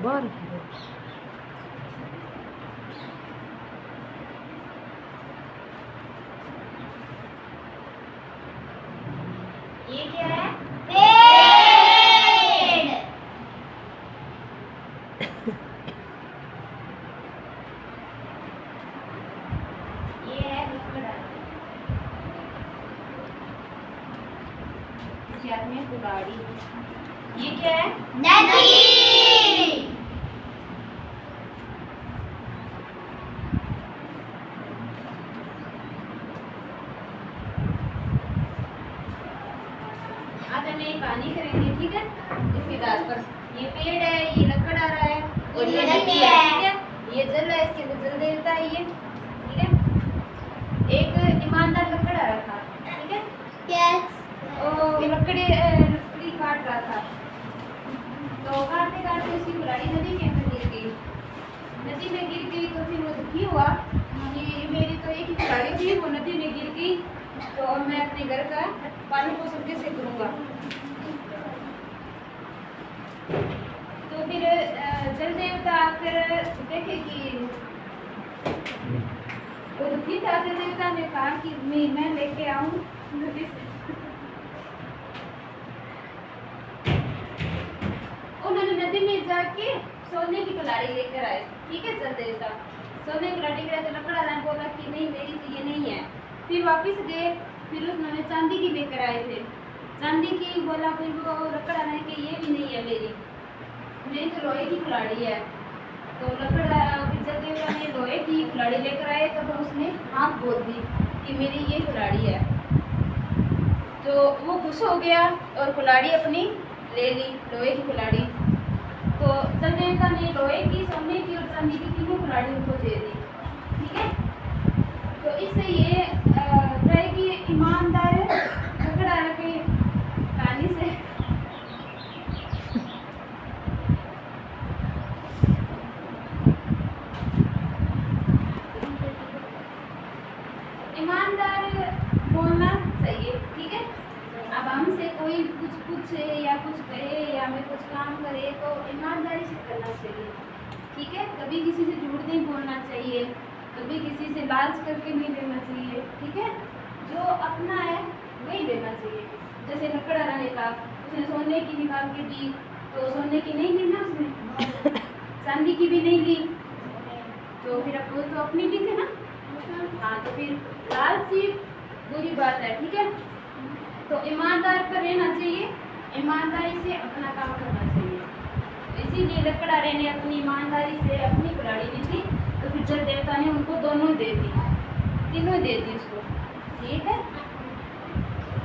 बाहर ये क्या है? पेड़। ये है लकड़ा। इसके हाथ में कुल्हाड़ी। ये क्या है? नदी। आज हम एक कहानी करेंगे, ठीक है? इसके आधार पर ये पेड़ है, ये लकड़ आ रहा है और ये नदी है, ठीक है? ये जल है, इसके अंदर जल देवता है ये, ठीक है? एक ईमानदार लकड़ आ रहा था, ठीक है? यस। और लकड़ी काट रहा था, तो काटते काटते उसकी कुल्हाड़ी नदी के अंदर गिर गई। नदी में गिर गई तो फिर वो दुखी हुआ कि मेरी तो एक ही कुल्हाड़ी थी, वो नदी में गिर गई, तो अब मैं अपने घर का पालन पोषण कैसे करूँगा? तो फिर जल देवता आकर देखे कि वो दुखी था। जल देवता ने कहा कि मैं लेके आऊँ नदी से। उन्होंने नदी में जाके सोने की कुल्हाड़ी लेकर आए, ठीक है? जल देवता सोने की कुल्हाड़ी लेकर आए तो लकड़ा वाला ने बोला कि नहीं, मेरी तो ये नहीं है। फिर वापस गए, फिर उन्होंने चांदी की लेकर आए थे। चांदी की बोला, फिर वो लकड़ा वाला कि ये भी नहीं है मेरी तो लोहे की कुल्हाड़ी है। तो लकड़ा जल देवता ने लोहे की कुल्हाड़ी लेकर आए, तब तो उसने आँख बोल दी कि मेरी ये कुल्हाड़ी है। तो वो खुश हो गया और कुल्हाड़ी अपनी ले ली, लोहे की कुल्हाड़ी। तो जल देवता ने लोहे की, सोने की और चांदी की तीनों कुल्हाड़ी उनको दे दी, ठीक है? तो इससे ये रहेगी ईमानदार लकड़ा के कहानी से। ईमानदार बोलना चाहिए, ठीक है? अब हमसे कोई कुछ पूछे या कुछ कहे या हमें कुछ काम करे तो ईमानदारी से करना चाहिए, ठीक है? कभी किसी से झूठ नहीं बोलना चाहिए, कभी किसी से लालच करके नहीं लेना चाहिए, ठीक है? जो अपना है वही लेना चाहिए। जैसे लकड़ा रहने का, उसने सोने की निकाल के दी, तो सोने की नहीं ली ना उसने, चांदी की भी नहीं ली, तो फिर अब वो तो अपनी ली थी ना। हाँ, तो फिर लालची बुरी बात है, ठीक है? तो ईमानदार पर रहना चाहिए, ईमानदारी से अपना काम करना चाहिए। इसीलिए लकड़ा ने अपनी ईमानदारी से अपनी कुल्हाड़ी ली थी, तो फिर जल देवता ने उनको दोनों दे दी, तीनों दे दी उसको, ठीक है?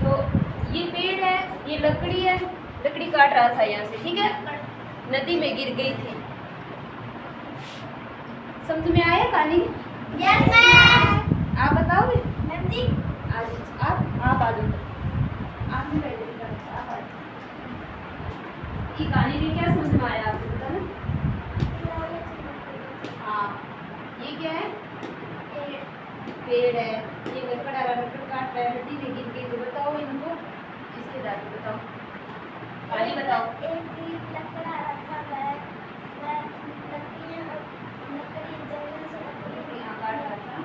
तो ये पेड़ है, ये लकड़ी है, लकड़ी काट रहा था यहाँ से, ठीक है? नदी में गिर गई थी। समझ में आया कहानी? Yes ma'am. आप बताओगे? मैम जी आज आप आ जाओ, आप भी बैठ जाइए, आप आ जाओ। ये कहानी में क्या समझ में आया आपको, बताना? हाँ, ये क्या है? पेड़ है, ये लकड़ आ रहा, लकड़ काट रहा है, नदी में गिर गई, तो बताओ इनको, इसके बारे में बताओ, कहानी बताओ। एक लकड़ा रखा है, यहाँ काट रहा था,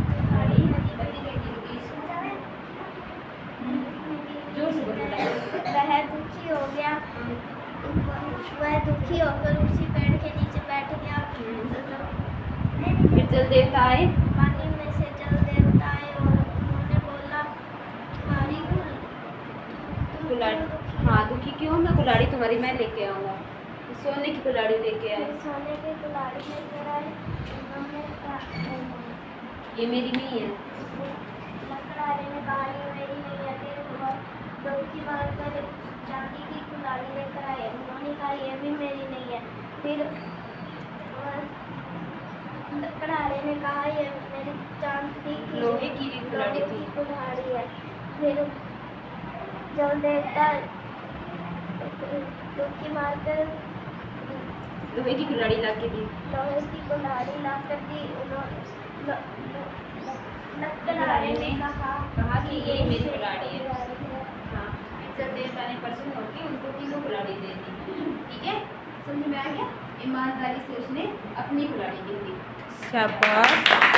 नदी में गिर गई, जोर से बोलो। वह दुखी हो गया, वह दुखी होकर उसी पेड़ के नीचे बैठ गया। फिर जल देवता आए, पानी में से जल देवता आए और उन्होंने बोला, तुम्हारी कुल्हाड़ी, हाँ दुखी क्यों? मैं कुल्हाड़ी तुम्हारी मैं लेके आऊँगा। सोने की कुल्हाड़ी लेके आए, सोने की कुल्हाड़ी लेकर आए। उन्होंने ये मेरी नहीं है। लकड़हारे ने कहा, ये मेरी नहीं है। फिर वह डोकी मारकर चांदी की कुल्हाड़ी लेकर आए। उन्होंने कहा, ये भी मेरी नहीं है। फिर लकड़हारे ने कहा, ये मेरी चांदी की लोहे की कुल्हाड़ी थी। कुल्हाड़ी है। फिर जल देवता डुबकी मारकर लोहे की कुल्हाड़ी ला के दी। लोहे की कुल्हाड़ी ला कर दी। लकड़हारे ने कहा कि ये मेरी कुल्हाड़ी है। कुल्हाड़ी है। हाँ, जब देवता ने प्रसन्न होकर उनको तीनों कुल्हाड़ी दे दी। ठीक है, समझ में आ गया? ईमानदारी से उसने अपनी कुल्हाड़ी गिन दी। शाबाश।